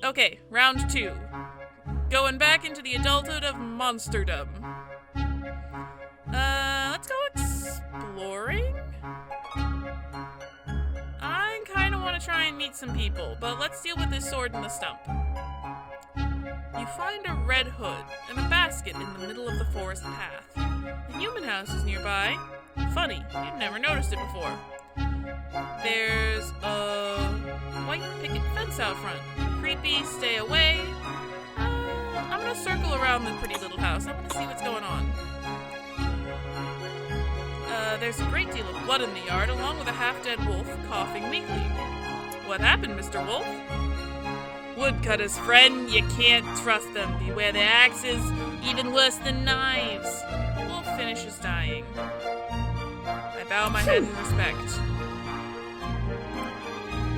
Okay, round 2. Going back into the adulthood of monsterdom. Let's go exploring? I kind of want to try and meet some people, but let's deal with this sword in the stump. You find a red hood and a basket in the middle of the forest path. A human house is nearby. Funny, you've never noticed it before. There's a white picket fence out front. Creepy, stay away. I'm gonna circle around the pretty little house. I want to see what's going on. There's a great deal of blood in the yard, along with a half-dead wolf coughing weakly. What happened, Mr. Wolf? Woodcutter's friend, you can't trust them. Beware their axes, even worse than knives. The wolf finishes dying. I bow my head in respect.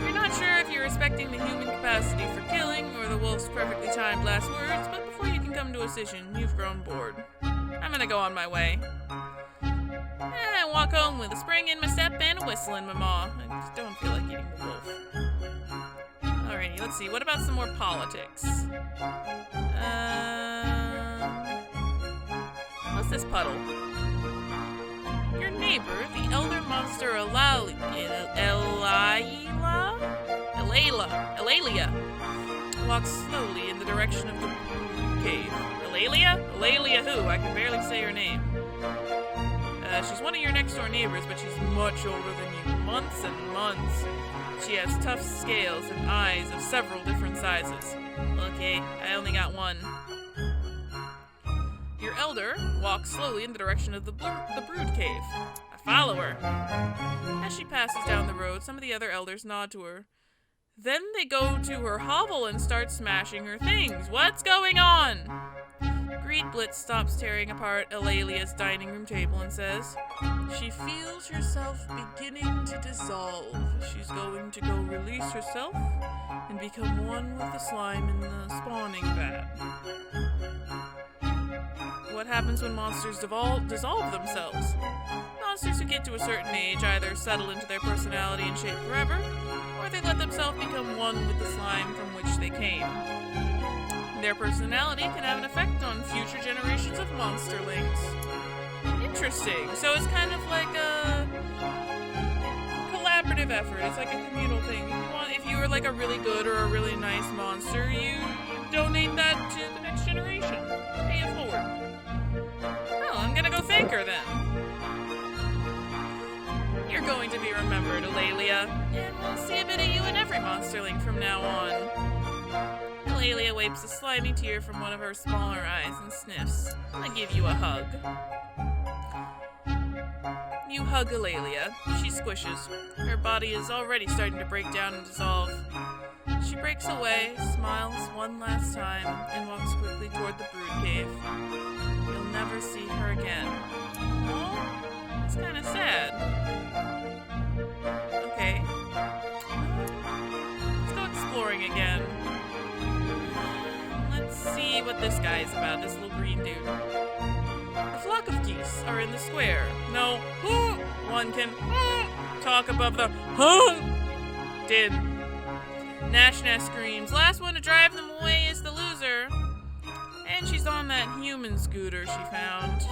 You're not sure if you're respecting the human capacity for killing or the wolf's perfectly timed last words, but before you can come to a decision, you've grown bored. I'm gonna go on my way. I walk home with a spring in my step and a whistle in my maw. I just don't feel like eating the wolf. Alrighty, let's see. What about some more politics? What's this puddle? Your neighbor, the elder monster Illelia, walks slowly in the direction of the cave. Illelia? Illelia who? I can barely say her name. She's one of your next-door neighbors, but she's much older than you. Months and months. She has tough scales and eyes of several different sizes. Okay, I only got one. Your elder walks slowly in the direction of the brood cave. I follow her. As she passes down the road, some of the other elders nod to her. Then they go to her hovel and start smashing her things. What's going on? Greed Blitz stops tearing apart Illelia's dining room table and says, she feels herself beginning to dissolve. She's going to go release herself and become one with the slime in the spawning vat. What happens when monsters dissolve themselves? Monsters who get to a certain age either settle into their personality and shape forever, or they let themselves become one with the slime from which they came. Their personality can have an effect on future generations of monsterlings. Interesting. So it's kind of like a collaborative effort. It's like a communal thing. If you were like a really good or a really nice monster, you donate that to the next generation. Pay it forward. Well, I'm gonna go thank her then. You're going to be remembered, Illelia, and we'll see a bit of you in every monsterling from now on. Illelia wipes a slimy tear from one of her smaller eyes and sniffs. I give you a hug. You hug Illelia. She squishes. Her body is already starting to break down and dissolve. She breaks away, smiles one last time, and walks quickly toward the brood cave. You'll never see her again. Oh, that's kind of sad. Okay. Let's go exploring again. Let's see what this guy is about, this little green dude. A flock of geese are in the square. No, one can talk above the din. Nash screams. Last one to drive them away is the loser. And she's on that human scooter she found.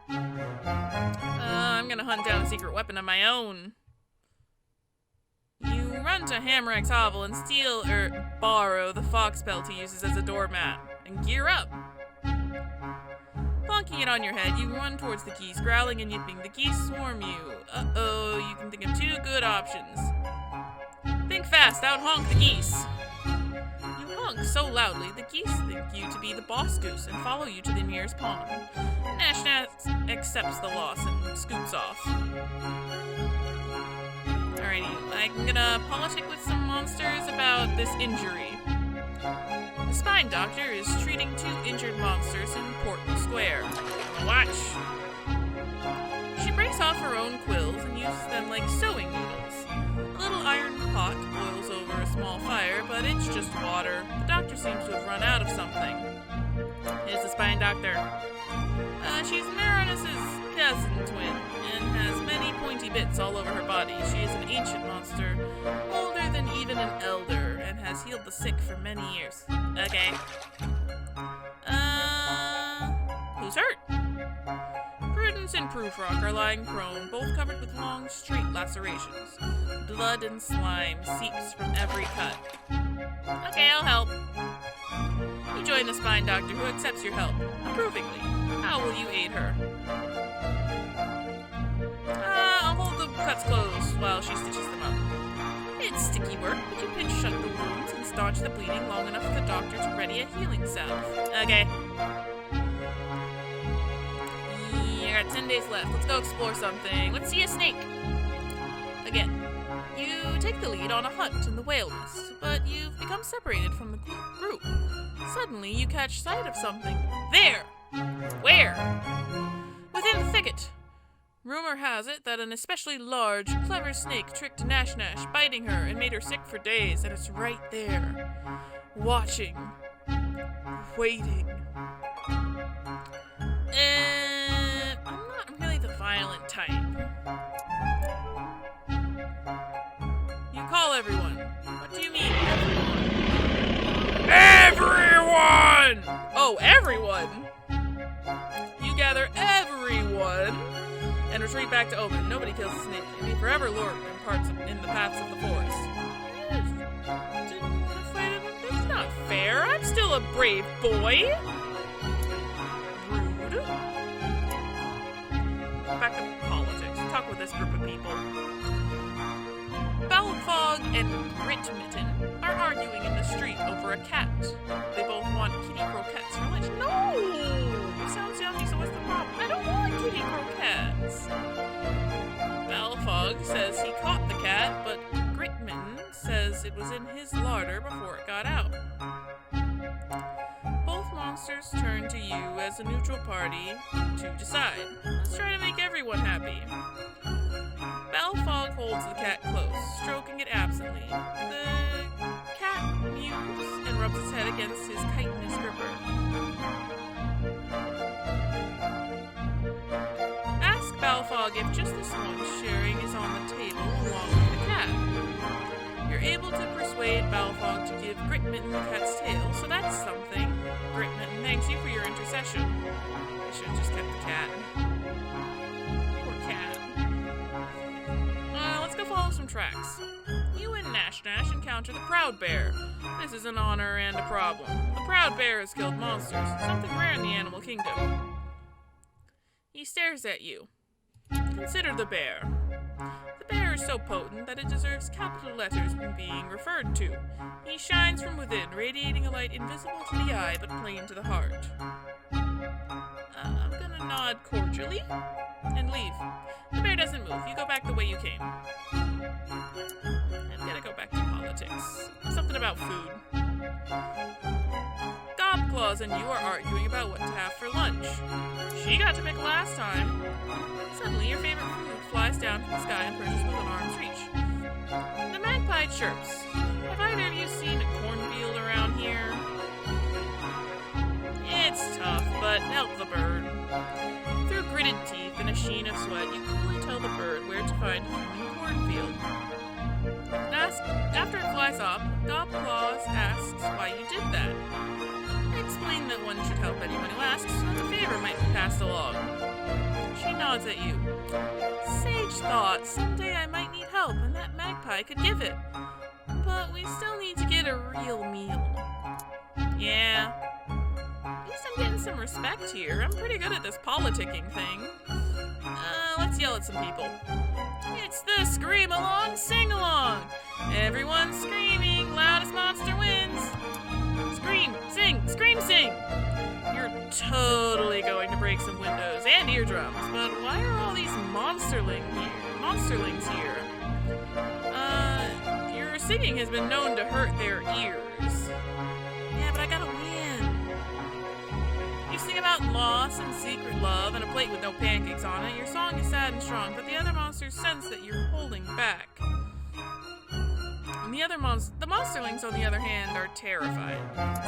I'm gonna hunt down a secret weapon of my own. You run to Hamrack's hovel and borrow the fox pelt he uses as a doormat, and gear up. Plonking it on your head, you run towards the geese, growling and yipping. The geese swarm you. Uh-oh, you can think of 2 good options. Think fast, out-honk the geese. You honk so loudly, the geese think you to be the boss goose and follow you to the nearest pond. Nash accepts the loss and scoots off. Alrighty, I'm gonna politic with some monsters about this injury. The spine doctor is treating 2 injured monsters in Portland Square. Watch! She breaks off her own quills and uses them like sewing needles. A little iron pot boils over a small fire, but it's just water. The doctor seems to have run out of something. It's the spine doctor. She's Marinus's cousin twin, and has many pointy bits all over her body. She is an ancient monster, older than even an elder, and has has healed the sick for many years. Okay. Who's hurt? Prudence and Proofrock are lying prone, both covered with long, straight lacerations. Blood and slime seeps from every cut. Okay, I'll help. You join the spine doctor, who accepts your help, approvingly. How will you aid her? I'll hold the cuts closed while she stitches them up. It's sticky work, but you pinch shut the wounds and staunch the bleeding long enough for the doctor to ready a healing salve. Okay. I got 10 days left. Let's go explore something. Let's see a snake. Again. You take the lead on a hunt in the wilderness, but you've become separated from the group. Suddenly, you catch sight of something. There! Where? Within the thicket. Rumor has it that an especially large, clever snake tricked Nash, biting her and made her sick for days, and it's right there. Watching. Waiting. I'm not really the violent type. You call everyone. What do you mean, everyone? Everyone! Oh, everyone? You gather everyone and retreat back to Omen. Nobody kills a snake. It may forever lurk in the paths of the forest. Didn't want to fight him. That's not fair. I'm still a brave boy. Rude. Back to politics. Talk with this group of people. Balfog and Gritmitten are arguing in the street over a cat. They both want kitty croquettes for lunch. No! It sounds yummy, so what's the problem? I don't want kitty croquettes. Balfog says he caught the cat, but Gritmitten says it was in his larder before it got out. Both monsters turn to you as a neutral party to decide. Let's try to make everyone happy. Balfog holds the cat close, stroking it absently. The cat mews and rubs its head against his chitinous gripper. Ask Balfog if just this one sharing is on the table along with the cat. You're able to persuade Balfog to give Gritmitten the cat's tail, so that's something. Gritmitten thanks you for your intercession. I should have just kept the cat. Poor cat. Let's go follow some tracks. You and Nash encounter the Proud Bear. This is an honor and a problem. The Proud Bear has killed monsters, something rare in the animal kingdom. He stares at you. Consider the bear. The bear is so potent that it deserves capital letters when being referred to. He shines from within, radiating a light invisible to the eye but plain to the heart. I'm gonna nod cordially and leave. The bear doesn't move. You go back the way you came. I'm gonna go back to politics. Something about food. Gobclaws and you are arguing about what to have for lunch. She got to pick last time. Suddenly, your favorite food flies down from the sky and perches within arm's reach. The magpie chirps. Have either of you seen a cornfield around here? It's tough, but help the bird. Through gritted teeth and a sheen of sweat, you coolly tell the bird where to find a human cornfield. After it flies off, Gobclaws asks why you did that. Explain that one should help anyone who asks, so that the favor might be passed along. She nods at you. Sage thought, someday I might need help, and that magpie could give it. But we still need to get a real meal. Yeah. At least I'm getting some respect here. I'm pretty good at this politicking thing. Let's yell at some people. It's the Scream Along Sing Along! Everyone screaming, loudest monster wins! Scream, sing, scream, sing! You're totally going to break some windows and eardrums, but why are all these monsterlings here? Your singing has been known to hurt their ears. Yeah, but I gotta win. You sing about loss and secret love and a plate with no pancakes on it. Your song is sad and strong, but the other monsters sense that you're holding back. And the monsterlings, on the other hand, are terrified.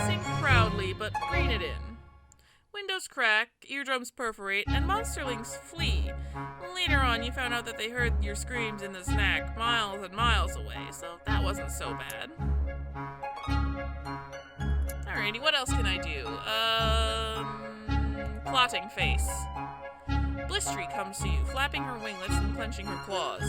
Sing proudly, but rein it in. Windows crack, eardrums perforate, and monsterlings flee. Later on, you found out that they heard your screams in the snack miles and miles away, so that wasn't so bad. Alrighty, what else can I do? Plotting face. Blistery comes to you, flapping her winglets and clenching her claws.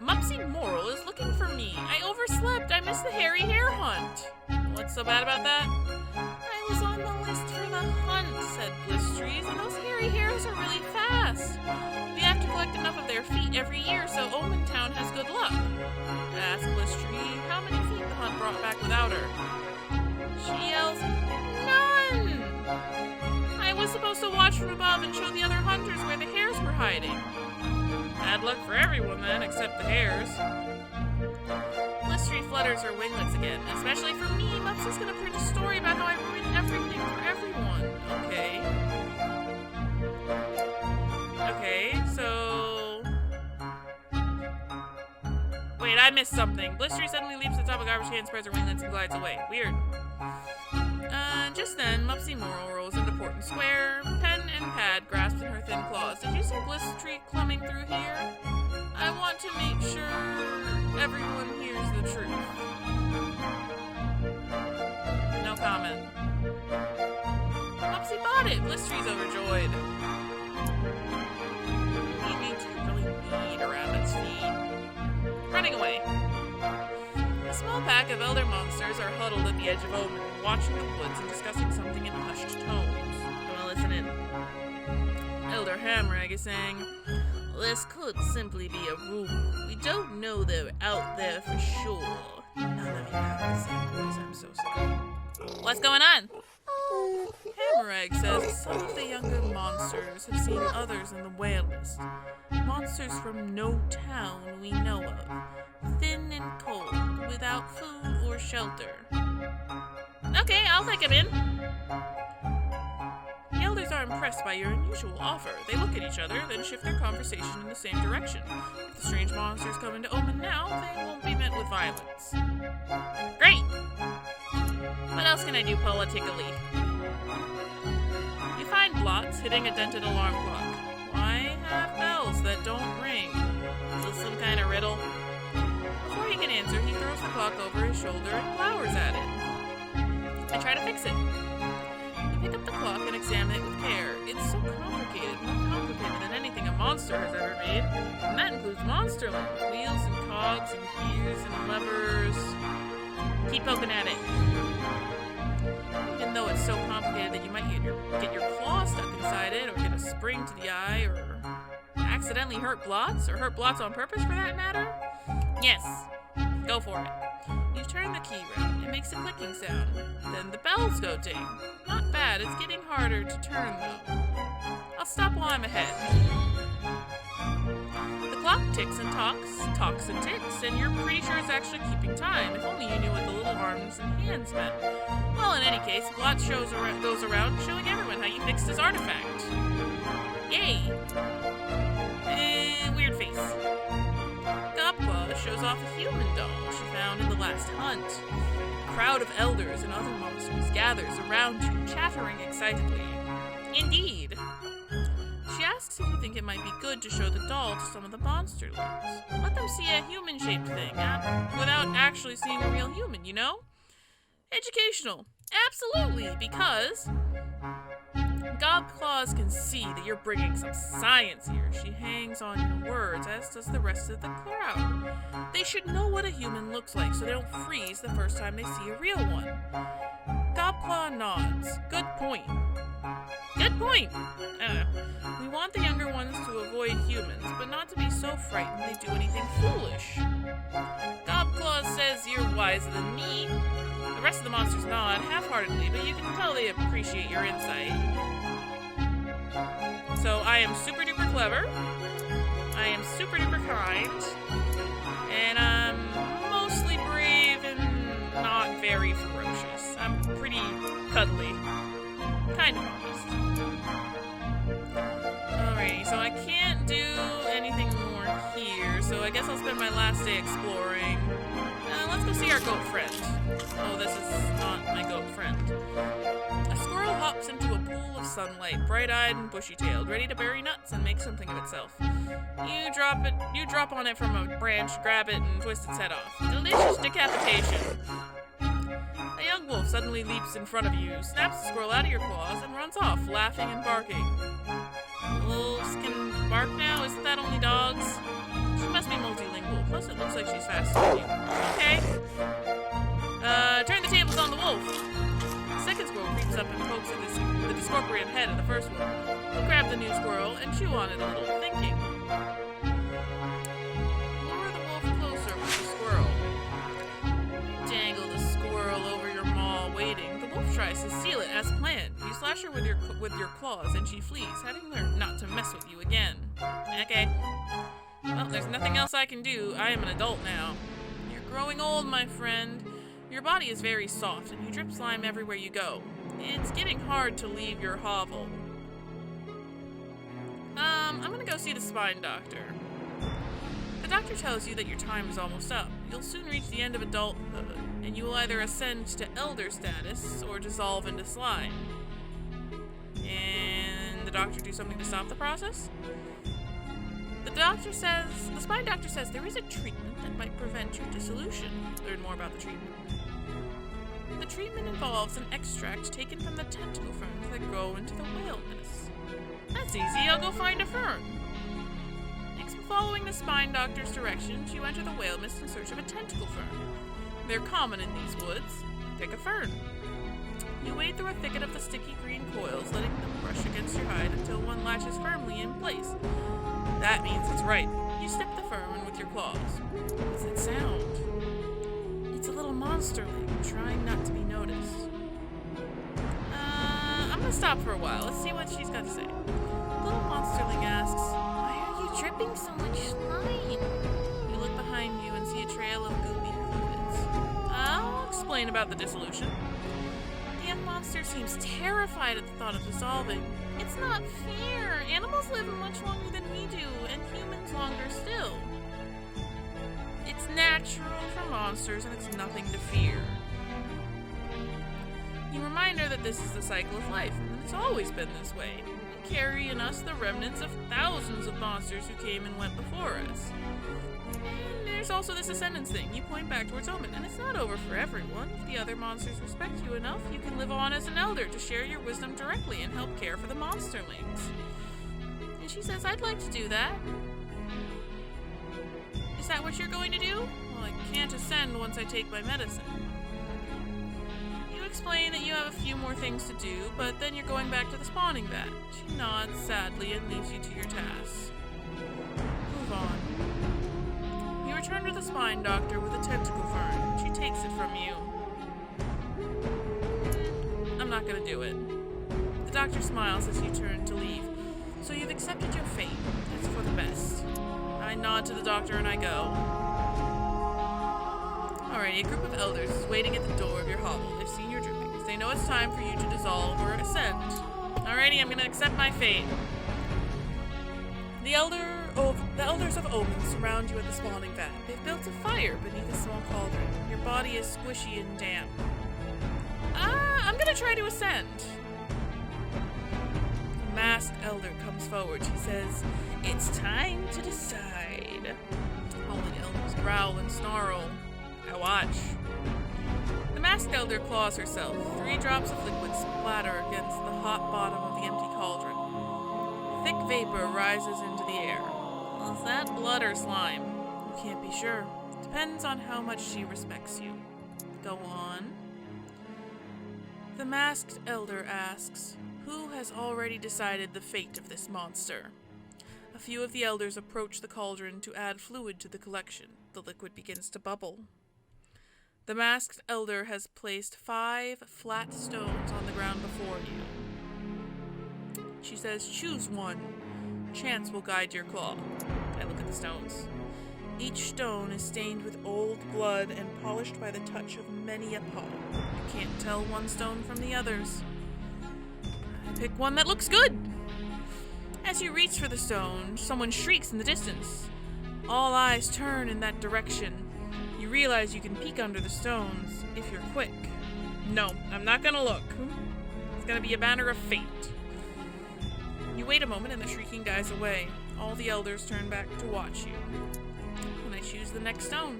Mupsy Moral is looking for me. I overslept. I missed the hairy hare hunt. What's so bad about that? I was on the list for the hunt, said Blistery, and those hairy hares are really fast. We have to collect enough of their feet every year so Omen Town has good luck. Asked Blistery how many feet the hunt brought back without her. She yells, none! I was supposed to watch from above and show the other hunters where the hares were hiding. Bad luck for everyone then, except the hares. Blistery flutters her winglets again. Especially for me, Mupsy's gonna print a story about how I ruined everything for everyone. Okay. Okay, so... Wait, I missed something. Blistery suddenly leaps to the top of a garbage can, spreads her winglets, and glides away. Weird. Just then, Mupsy Moral rolls into Portland Square, pen and pad grasped in her thin claws. Did you see Blistery clumbing through here? I want to make sure everyone hears the truth. No comment. Mupsy bought it! Blistery's overjoyed. Me too, really need a rabbit's feet. Running away. A small pack of elder monsters are huddled at the edge of Omen, watching the woods and discussing something in hushed tones. I'm gonna listen in. Elder Hamrag is saying, this could simply be a rumor. We don't know they're out there for sure. None of you have the same voice, I'm so sorry. What's going on? Hamrag says some of the younger monsters have seen others in the whale list. Monsters from no town we know of. Thin and cold, without food or shelter. Okay, I'll take him in. The elders are impressed by your unusual offer. They look at each other, then shift their conversation in the same direction. If the strange monsters come into Omen now, they won't be met with violence. Great! What else can I do politically? You find Blots hitting a dented alarm clock. Why have bells that don't ring? Is this some kind of riddle? Before he can answer, he throws the clock over his shoulder and glowers at it. I try to fix it. You pick up the clock and examine it with care. It's so complicated, more complicated than anything a monster has ever made. And that includes monster limbs, wheels and cogs and gears and levers. Keep poking at it. Even though it's so complicated that you might get your claw stuck inside it, or get a spring to the eye, or accidentally hurt Blots, or hurt Blots on purpose for that matter? Yes. Go for it. You turn the key round. It makes a clicking sound. Then the bells go ding. Not bad. It's getting harder to turn, though. I'll stop while I'm ahead. The clock ticks and talks and ticks, and you're pretty sure it's actually keeping time. If only you knew what the little arms and hands meant. Well, in any case, Blot goes around showing everyone how you fixed his artifact. Yay! Weird face. Gobclaw shows off a human doll she found in the last hunt. A crowd of elders and other monsters gathers around you, chattering excitedly. Indeed. She asks if you think it might be good to show the doll to some of the monster lords. Let them see a human-shaped thing, without actually seeing a real human, you know? Educational. Absolutely, because Gobclaws can see that you're bringing some science here. She hangs on your words, as does the rest of the crowd. They should know what a human looks like so they don't freeze the first time they see a real one. Gobclaw nods. Good point. Good point! We want the younger ones to avoid humans, but not to be so frightened they do anything foolish. Gobclaw says you're wiser than me. The rest of the monsters nod half-heartedly, but you can tell they appreciate your insight. So I am super-duper clever, I am super-duper kind, and I'm mostly brave and not very ferocious. I'm pretty cuddly. Kind of honest. Alrighty, so I can't do anything more here, so I guess I'll spend my last day exploring. Let's go see our goat friend. Oh, this is not my goat friend. A squirrel hops into a pool of sunlight, bright-eyed and bushy-tailed, ready to bury nuts and make something of itself. You drop on it from a branch, grab it, and twist its head off. Delicious decapitation. A young wolf suddenly suddenly leaps in front of you, snaps the squirrel out of your claws, and runs off, laughing and barking. Wolves can bark now? Isn't that only dogs? She must be multilingual, plus it looks like she's faster than you. Okay. Turn the tables on the wolf. The second squirrel creeps up and pokes at the discorporeal head of the first one. He'll grab the new squirrel and chew on it a little, thinking. Lure the wolf closer with the squirrel. Dangle the squirrel over your maw, waiting. The wolf tries to seal it as planned. You slash her with your claws and she flees, having learned not to mess with you again. Okay. Well, there's nothing else I can do. I am an adult now. You're growing old, my friend. Your body is very soft, and you drip slime everywhere you go. It's getting hard to leave your hovel. I'm gonna go see the spine doctor. The doctor tells you that your time is almost up. You'll soon reach the end of adulthood, and you will either ascend to elder status or dissolve into slime. And the doctor do something to stop the process? The spine doctor says there is a treatment that might prevent your dissolution. Learn more about the treatment. The treatment involves an extract taken from the tentacle ferns that grow into the whale nest. That's easy, I'll go find a fern. Following the spine doctor's directions, you enter the whale mist in search of a tentacle fern. They're common in these woods. Pick a fern. You wade through a thicket of the sticky green coils, letting them brush against your hide until one latches firmly in place. That means it's ripe. You snip the fern with your claws. What's that sound? It's a little monsterling, trying not to be noticed. I'm gonna stop for a while. Let's see what she's got to say. The little monsterling asks, "Why are you dripping so much slime?" You look behind you and see a trail of gooey fluids. I'll explain about the dissolution. The young monster seems terrified at the thought of dissolving. It's not fair. Animals live much longer than we do, and humans longer still. It's natural for monsters, and it's nothing to fear. You remind her that this is the cycle of life, and it's always been this way. We carry in us the remnants of thousands of monsters who came and went before us. And there's also this ascendance thing. You point back towards Omen, and it's not over for everyone. If the other monsters respect you enough, you can live on as an elder to share your wisdom directly and help care for the monsterlings. And she says, "I'd like to do that." Is that what you're going to do? Well, I can't ascend once I take my medicine. You explain that you have a few more things to do, but then you're going back to the spawning vat. She nods sadly and leaves you to your tasks. Move on. You return to the spine doctor with a tentacle fern. She takes it from you. I'm not gonna do it. The doctor smiles as you turn to leave. So you've accepted your fate. That's for the best. I nod to the doctor and I go. Alrighty, a group of elders is waiting at the door of your hovel. They've seen your drippings. They know it's time for you to dissolve or ascend. Alrighty, I'm gonna accept my fate. The elders of Omen surround you at the spawning vat. They've built a fire beneath a small cauldron. Your body is squishy and damp. I'm gonna try to ascend. The masked elder comes forward. She says, "It's time to decide." All the elders growl and snarl. I watch. The masked elder claws herself. 3 drops of liquid splatter against the hot bottom of the empty cauldron. Thick vapor rises into the air. Is that blood or slime? You can't be sure. Depends on how much she respects you. Go on. The masked elder asks, "Who has already decided the fate of this monster?" A few of the elders approach the cauldron to add fluid to the collection. The liquid begins to bubble. The masked elder has placed 5 flat stones on the ground before you. She says, "Choose one. Chance will guide your claw." I look at the stones. Each stone is stained with old blood and polished by the touch of many a puddle. You can't tell one stone from the others. I pick one that looks good. As you reach for the stone, someone shrieks in the distance. All eyes turn in that direction. You realize you can peek under the stones if you're quick. No, I'm not gonna look. It's gonna be a banner of fate. You wait a moment and the shrieking dies away. All the elders turn back to watch you. And I choose the next stone.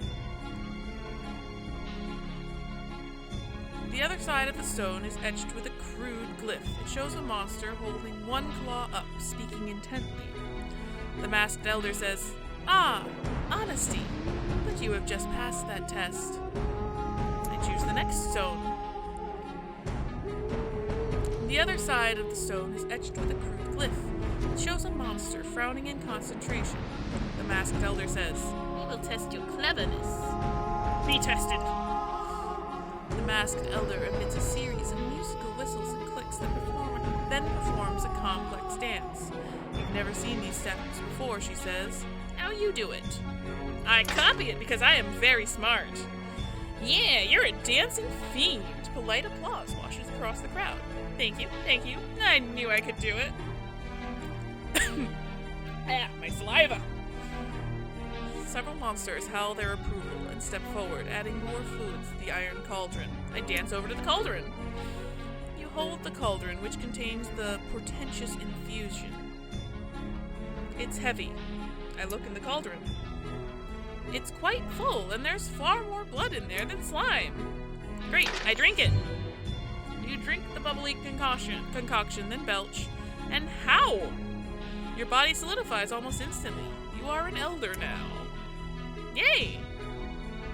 The The other side of the stone is etched with a crude glyph. It shows a monster holding one claw up, speaking intently. The masked elder says, "Ah, honesty. But you have just passed that test." I choose the next stone. The other side of the stone is etched with a crude glyph. It shows a monster frowning in concentration. The masked elder says, "We will test your cleverness." Be tested. The masked elder emits a series of musical whistles and clicks that then performs a complex dance. "You've never seen these steps before," she says. "How you do it?" "I copy it because I am very smart." "Yeah, you're a dancing fiend." Polite applause washes across the crowd. Thank you, thank you. I knew I could do it. Ah, my saliva. Several monsters howl their approval and step forward, adding more fluids to the iron cauldron. I dance over to the cauldron. You hold the cauldron, which contains the portentous infusion. It's heavy. I look in the cauldron. It's quite full, and there's far more blood in there than slime. Great, I drink it. You drink the bubbly concoction, then belch. And how? Your body solidifies almost instantly. You are an elder now. Yay!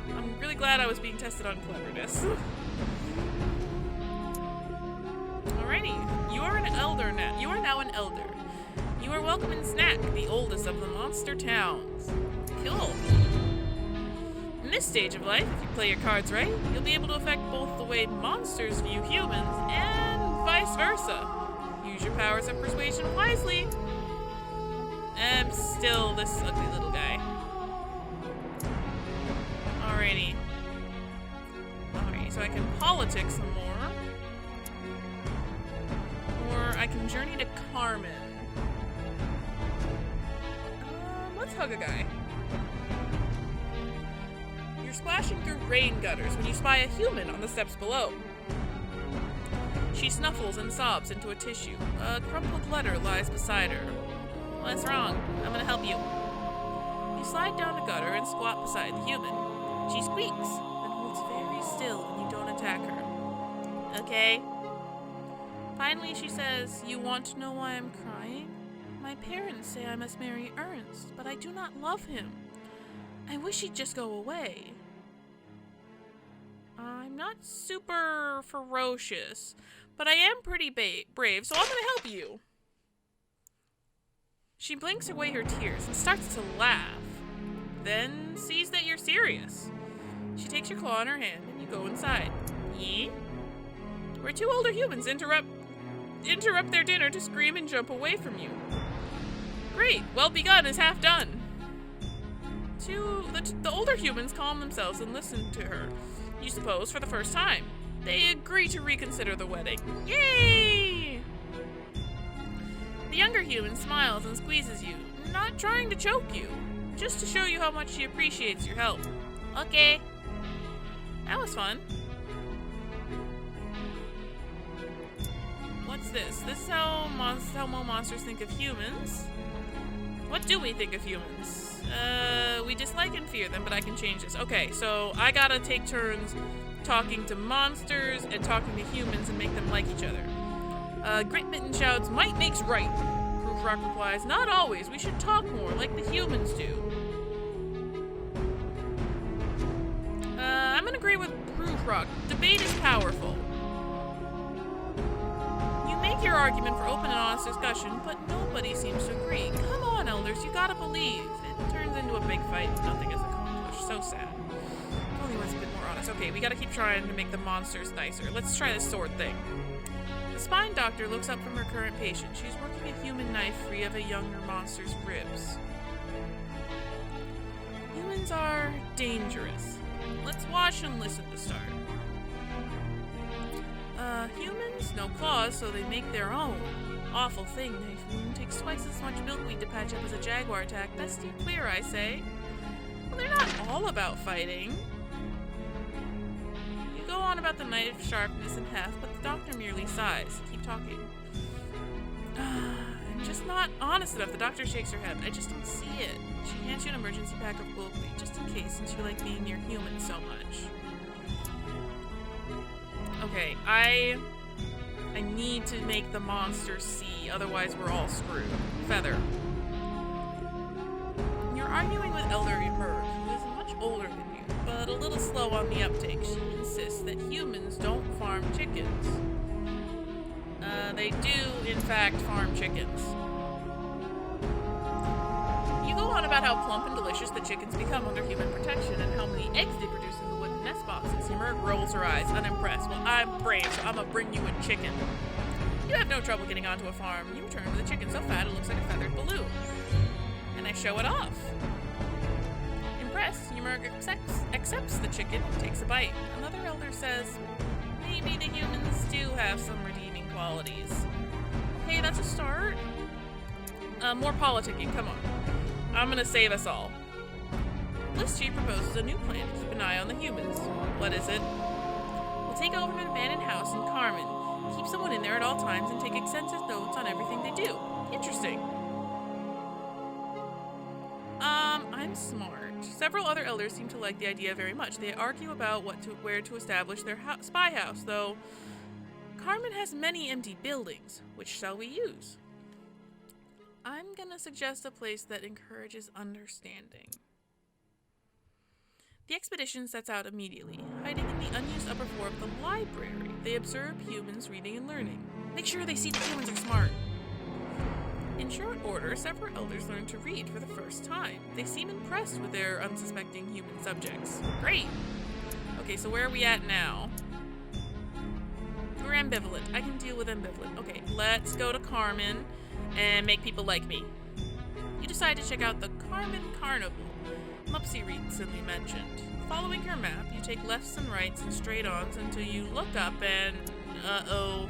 I'm really glad I was being tested on cleverness. Alrighty, you are an elder now. You are now an elder. You are welcome in Snack, the oldest of the monster towns. Cool. In this stage of life, if you play your cards right, you'll be able to affect both the way monsters view humans and vice versa. Use your powers of persuasion wisely. I'm still this ugly little guy. Alrighty. So I can politic some more. Or I can journey to Carmen. Let's hug a guy. You're splashing through rain gutters when you spy a human on the steps below. She snuffles and sobs into a tissue. A crumpled letter lies beside her. "What's wrong? I'm gonna help you." You slide down the gutter and squat beside the human. She squeaks, then holds very still when you don't attack her. "Okay." Finally, she says, "You want to know why I'm crying? My parents say I must marry Ernst, but I do not love him. I wish he'd just go away." I'm not super ferocious, but I am pretty brave, so I'm gonna help you. She blinks away her tears and starts to laugh, then sees that you're serious. She takes your claw in her hand and you go inside. Yeah? Where two older humans interrupt their dinner to scream and jump away from you. Great, well begun is half done. The older humans calm themselves and listen to her, you suppose, for the first time. They agree to reconsider the wedding. Yay! The younger human smiles and squeezes you, not trying to choke you, just to show you how much she appreciates your help. Okay. That was fun. What's this? This is how monsters think of humans. What do we think of humans? We dislike and fear them, but I can change this. Okay, so I gotta take turns talking to monsters and talking to humans and make them like each other. Grit Mitten shouts, "Might makes right." Proof Rock replies, "Not always. We should talk more, like the humans do." I'm gonna agree with Proof Rock. Debate is powerful. You make your argument for open and honest discussion, but nobody seems to agree. Come on, elders, you gotta believe. It turns into a big fight and nothing is accomplished. So sad. If only was a bit more honest. Okay, we gotta keep trying to make the monsters nicer. Let's try this sword thing. The spine doctor looks up from her current patient. She's working a human knife free of a younger monster's ribs. Humans are dangerous. Let's watch and listen to start. Humans? No claws, so they make their own. Awful thing, knife wound. Takes twice as much milkweed to patch up as a jaguar attack. Best steer clear, I say. Well, they're not all about fighting. You go on about the knife sharpness and heft, but the doctor merely sighs. Keep talking. I'm just not honest enough. The doctor shakes her head. I just don't see it. She hands you an emergency pack of milkweed, just in case, since you like being near humans so much. Okay, I need to make the monster see, otherwise we're all screwed. Feather. You're arguing with Elder Emerge, who is much older than you, but a little slow on the uptake. She insists that humans don't farm chickens. They do, in fact, farm chickens. You go on about how plump and delicious the chickens become under human protection and how many eggs they produce in the wooden nest boxes. Emerge rolls her eyes, unimpressed. Well, I'm brave, so I'm gonna bring you a chicken. You have no trouble getting onto a farm. You return with a chicken so fat it looks like a feathered balloon. And I show it off. Impressed, Emerge accepts the chicken and takes a bite. Another elder says, maybe the humans do have some redeeming qualities. Hey, that's a start. More politicking, come on. I'm gonna save us all. Blistery proposes a new plan to keep an eye on the humans. What is it? We'll take over an abandoned house in Carmen, keep someone in there at all times, and take extensive notes on everything they do. Interesting. I'm smart. Several other elders seem to like the idea very much. They argue about where to establish their spy house, though Carmen has many empty buildings. Which shall we use? I'm gonna suggest a place that encourages understanding. The expedition sets out immediately. Hiding in the unused upper floor of the library, they observe humans reading and learning. Make sure they see that humans are smart. In short order, several elders learn to read for the first time. They seem impressed with their unsuspecting human subjects. Great! Okay, so where are we at now? We're ambivalent. I can deal with ambivalent. Okay, let's go to Carmen and make people like me. You decide to check out the Carnival Mupsy recently mentioned. Following her map, you take lefts and rights and straight-ons until you look up and... uh-oh.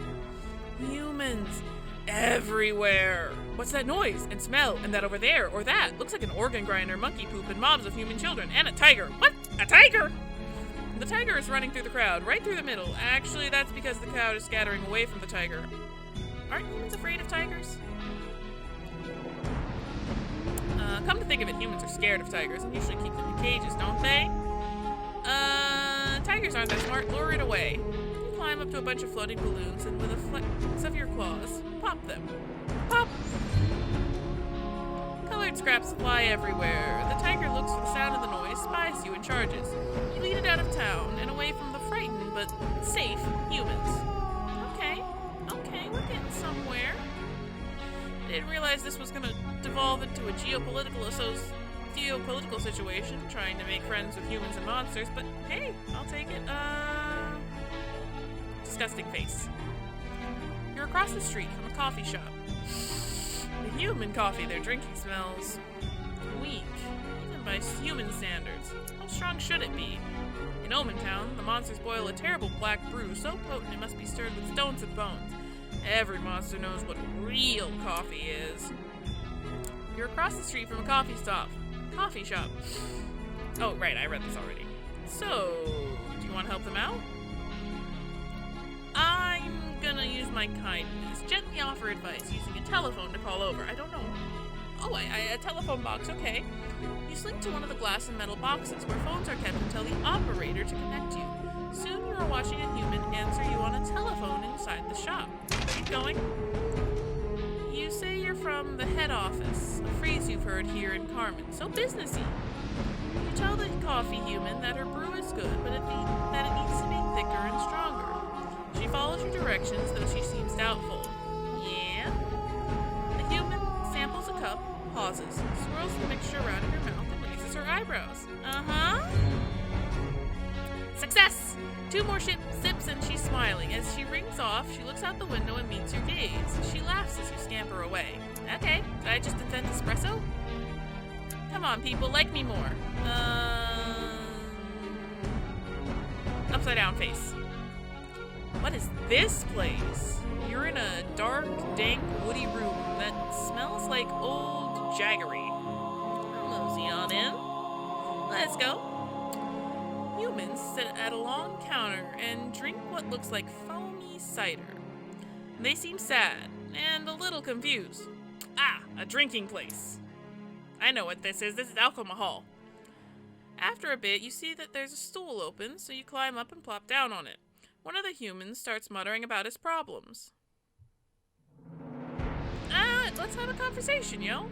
Humans everywhere. What's that noise and smell and that over there or that? Looks like an organ grinder, monkey poop, and mobs of human children. And a tiger. What? A tiger? The tiger is running through the crowd, right through the middle. Actually, that's because the crowd is scattering away from the tiger. Aren't humans afraid of tigers? Come to think of it, humans are scared of tigers and usually keep them in cages, don't they? Tigers aren't that smart. Lure it away. You climb up to a bunch of floating balloons and with a flex of your claws, pop them. Pop! Colored scraps fly everywhere. The tiger looks for the sound of the noise, spies you, and charges. You lead it out of town and away from the frightened but safe humans. Okay, we're getting somewhere. I didn't realize this was going to devolve into a geopolitical situation, trying to make friends with humans and monsters, but hey, I'll take it. Disgusting face. You're across the street from a coffee shop. The human coffee they're drinking smells weak, even by human standards. How strong should it be? In Omentown, the monsters boil a terrible black brew so potent it must be stirred with stones and bones. Every monster knows what real coffee is. You're across the street from a coffee shop. Oh, right, I read this already. So, do you want to help them out? I'm gonna use my kindness. Gently offer advice using a telephone to call over. I don't know. Oh, a telephone box, okay. You slink to one of the glass and metal boxes where phones are kept and tell the operator to connect you. Soon you are watching a human answer you on a telephone inside the shop. Keep going. You say you're from the head office, a phrase you've heard here in Carmen, so businessy. You tell the coffee human that her brew is good, but that it needs to be thicker and stronger. She follows your directions, though she seems doubtful. Yeah? The human samples a cup, pauses, swirls the mixture around in her mouth, and raises her eyebrows. Uh-huh. Success! 2 more sips and she's smiling. As she rings off, she looks out the window and meets your gaze. She laughs as you scamper away. Okay, did I just invent espresso? Come on, people, like me more. Upside down face. What is this place? You're in a dark, dank, woody room that smells like old jaggery. I'll mosey on in. Let's go. Humans sit at a long counter and drink what looks like foamy cider. They seem sad and a little confused. Ah, a drinking place. I know what this is. This is alcohol. After a bit, you see that there's a stool open, so you climb up and plop down on it. One of the humans starts muttering about his problems. Let's have a conversation, yo.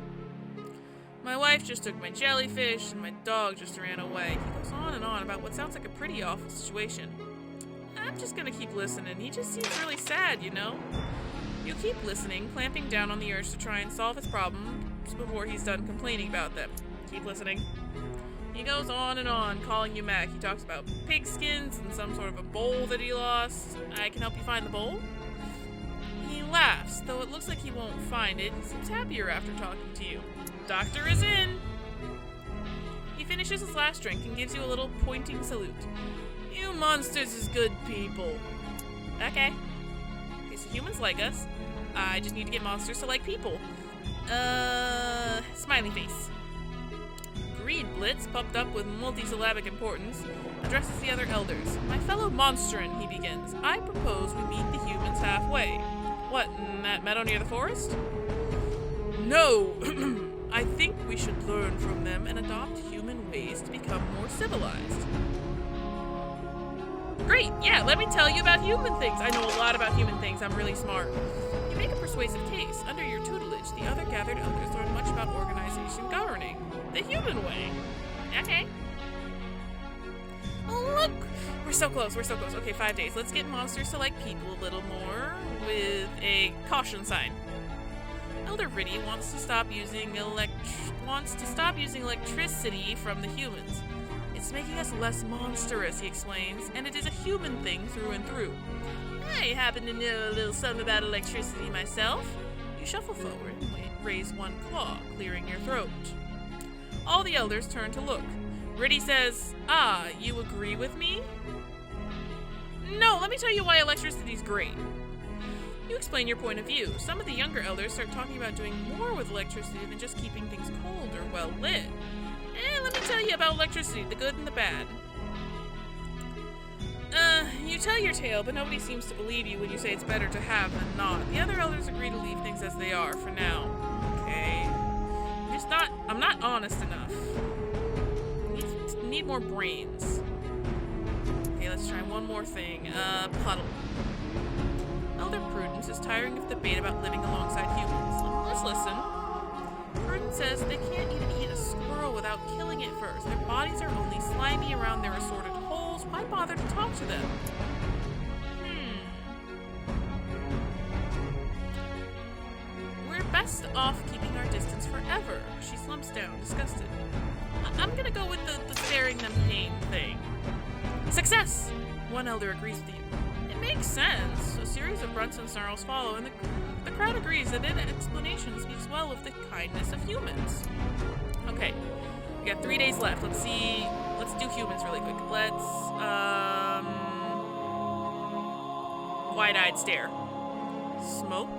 My wife just took my jellyfish, and my dog just ran away. He goes on and on about what sounds like a pretty awful situation. I'm just gonna keep listening. He just seems really sad, you know? You keep listening, clamping down on the urge to try and solve his problems before he's done complaining about them. Keep listening. He goes on and on, calling you Mac. He talks about pig skins and some sort of a bowl that he lost. I can help you find the bowl? He laughs, though it looks like he won't find it. He seems happier after talking to you. Doctor is in! He finishes his last drink and gives you a little pointing salute. You monsters is good people. Okay, so humans like us. I just need to get monsters to like people. Smiley face. Green Blitz, puffed up with multisyllabic importance, addresses the other elders. My fellow monsterin, he begins. I propose we meet the humans halfway. What, in that meadow near the forest? No! I think we should learn from them and adopt human ways to become more civilized. Great, yeah, let me tell you about human things. I know a lot about human things, I'm really smart. You make a persuasive case. Under your tutelage, the other gathered elders learn much about organization governing. The human way. Okay. Oh, look! We're so close. Okay, 5 days. Let's get monsters to like people a little more with a caution sign. Elder Riddy wants to stop using electricity from the humans. It's making us less monstrous, he explains, and it is a human thing through and through. I happen to know a little something about electricity myself. You shuffle forward and raise one claw, clearing your throat. All the elders turn to look. Riddy says, you agree with me? No, let me tell you why electricity's great. You explain your point of view. Some of the younger elders start talking about doing more with electricity than just keeping things cold or well lit. Let me tell you about electricity, the good and the bad. You tell your tale, but nobody seems to believe you when you say it's better to have than not. The other elders agree to leave things as they are for now. Okay. I'm not honest enough. Need more brains. Okay, let's try one more thing. Puddle. Elder Prudence is tiring of debate about living alongside humans. Let's listen. Prudence says they can't even eat a squirrel without killing it first. Their bodies are only slimy around their assorted holes. Why bother to talk to them? We're best off keeping our distance forever. She slumps down, disgusted. I'm gonna go with the sparing them pain thing. Success! One elder agrees with you. It makes sense. A series of grunts and snarls follow, and the crowd agrees that an explanation speaks well of the kindness of humans. Okay, we got 3 days left. Let's do humans really quick. Let's, wide-eyed stare. Smoke,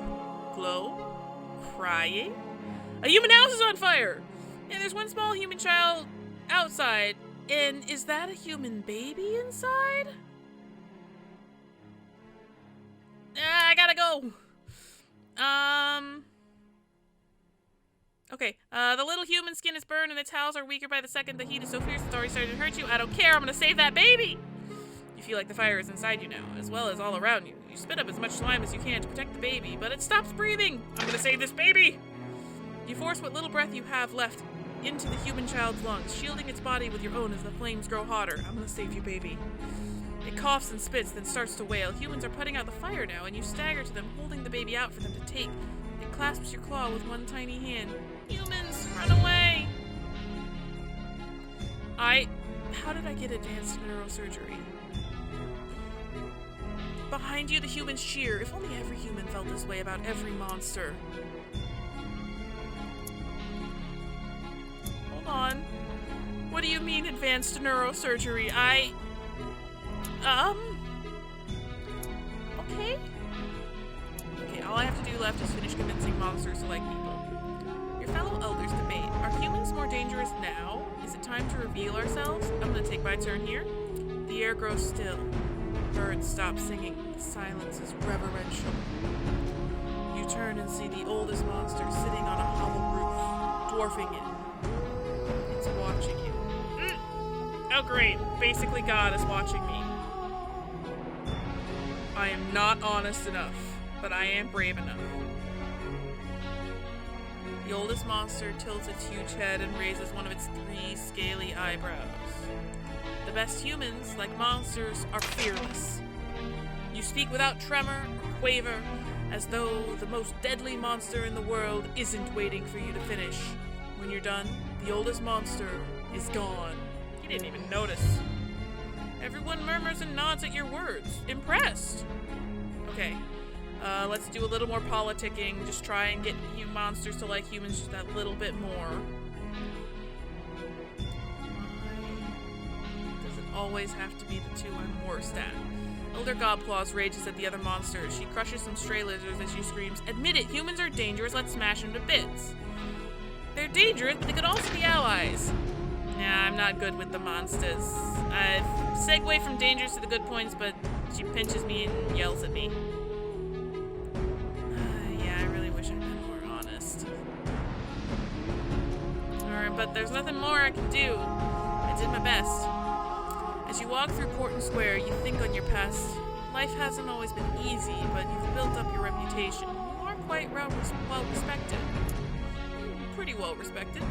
glow, crying. A human house is on fire! And there's one small human child outside. And is that a human baby inside? I gotta go. Okay, the little human skin is burned and its howls are weaker by the second. The heat is so fierce it's already starting to hurt you. I don't care, I'm gonna save that baby! You feel like the fire is inside you now, as well as all around you. You spit up as much slime as you can to protect the baby, but it stops breathing! I'm gonna save this baby! You force what little breath you have left into the human child's lungs, shielding its body with your own as the flames grow hotter. I'm gonna save you, baby. It coughs and spits, then starts to wail. Humans are putting out the fire now, and you stagger to them, holding the baby out for them to take. It clasps your claw with one tiny hand. Humans, run away! How did I get advanced neurosurgery? Behind you, the humans cheer. If only every human felt this way about every monster. Hold on. What do you mean advanced neurosurgery? Okay. Okay, all I have to do left is finish convincing monsters to like people. Your fellow elders debate. Are humans more dangerous now? Is it time to reveal ourselves? I'm gonna take my turn here. The air grows still. Birds stop singing. The silence is reverential. You turn and see the oldest monster sitting on a hollow roof, dwarfing it. It's watching you. Oh great, basically God is watching me. I am not honest enough, but I am brave enough. The oldest monster tilts its huge head and raises one of its 3 scaly eyebrows. The best humans, like monsters, are fearless. You speak without tremor or quaver, as though the most deadly monster in the world isn't waiting for you to finish. When you're done, the oldest monster is gone. You didn't even notice. Everyone murmurs and nods at your words, impressed. Okay, let's do a little more politicking. Just try and get you monsters to like humans just that little bit more. Doesn't always have to be the 2 I'm worst at. Elder Gobclaws rages at the other monsters. She crushes some stray lizards as she screams, "Admit it, humans are dangerous, let's smash them to bits." They're dangerous, but they could also be allies. Nah, I'm not good with the monsters. I've segued from dangers to the good points, but she pinches me and yells at me. Yeah, I really wish I'd been more honest. Alright, but there's nothing more I can do. I did my best. As you walk through Portland Square, you think on your past. Life hasn't always been easy, but you've built up your reputation. You are quite well respected. Pretty well respected.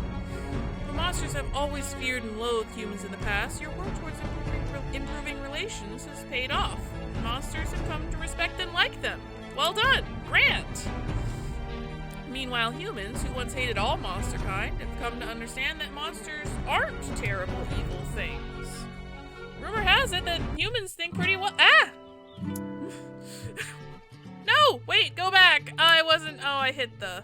The monsters have always feared and loathed humans in the past. Your work towards improving relations has paid off. Monsters have come to respect and like them. Well done! Grant! Meanwhile, humans, who once hated all monster kind, have come to understand that monsters aren't terrible, evil things. Rumor has it that humans think pretty well— Ah! No! Wait, go back! I hit the...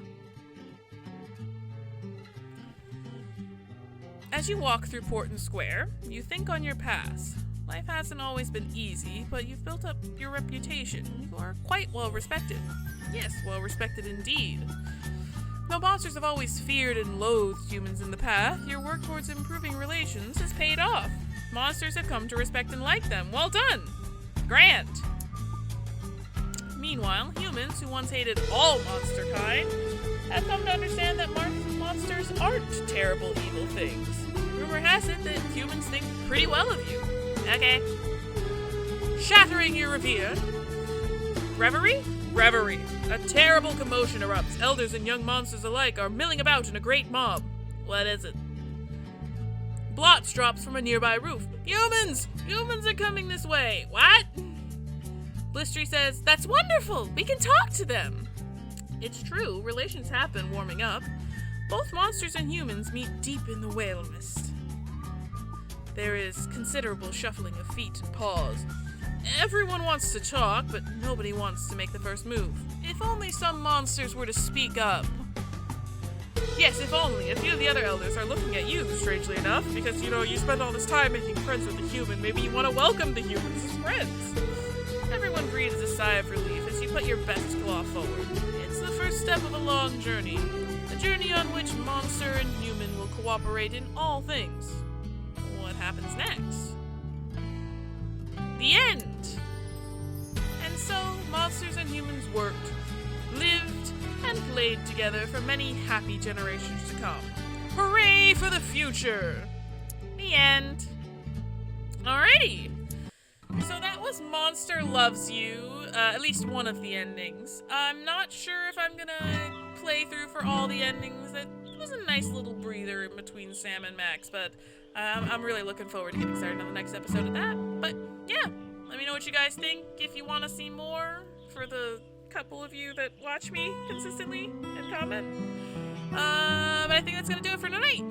As you walk through Portland Square, you think on your past. Life hasn't always been easy, but you've built up your reputation. You are quite well respected. Yes, well respected indeed. Though monsters have always feared and loathed humans in the past, your work towards improving relations has paid off. Monsters have come to respect and like them. Well done! Grant! Meanwhile, humans, who once hated all monster kind, have come to understand that monsters aren't terrible, evil things. Rumor has it that humans think pretty well of you. Okay. Shattering your revere. Reverie? Reverie. A terrible commotion erupts. Elders and young monsters alike are milling about in a great mob. What is it? Blots drops from a nearby roof. Humans! Humans are coming this way. What? Blistery says, "That's wonderful! We can talk to them!" It's true, relations have been warming up. Both monsters and humans meet deep in the whale mist. There is considerable shuffling of feet and paws. Everyone wants to talk, but nobody wants to make the first move. If only some monsters were to speak up. Yes, if only. A few of the other elders are looking at you, strangely enough, because, you spend all this time making friends with the human. Maybe you want to welcome the humans as friends. Everyone breathes a sigh of relief as you put your best claw forward. It's the first step of a long journey. A journey on which monster and human will cooperate in all things. What happens next? The end! And so, monsters and humans worked, lived, and played together for many happy generations to come. Hooray for the future! The end. Alrighty. So that was Monster Loves You, at least one of the endings. I'm not sure if I'm gonna play through for all the endings. It was a nice little breather in between Sam and Max, but I'm really looking forward to getting started on the next episode of that. But yeah, let me know what you guys think, if you want to see more, for the couple of you that watch me consistently and comment. But I think that's gonna do it for tonight.